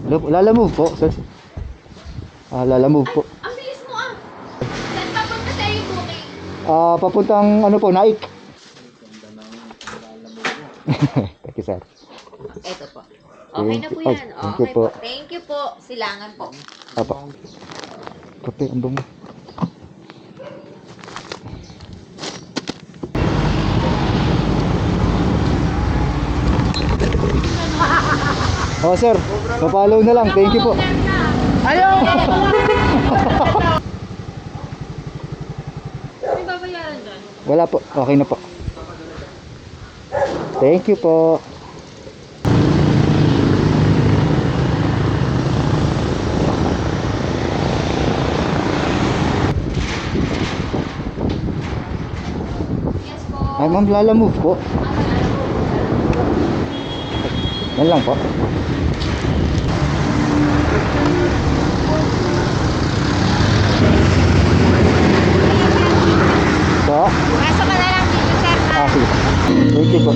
Lalamove po, sir. Lalamove po. Ang bilis mo ah. Saan papunta sa iyo booking? Papuntang ano po, Naik. Thank you, sir. Ito po. Okay na po Thank you. yan. Thank you Okay po. po. Thank you po. Silangan po. Apa. Kape, ang dumi. Oh, sir. Pa-follow na lang. Thank you po. Ayaw! May babayaran dyan? Wala po. Okay na po. Thank you po. Yes po. Ay, ma'am, lalamove po. Yan lang po. Po? Nasa ka na lang dito, sir. Sige. Thank you po.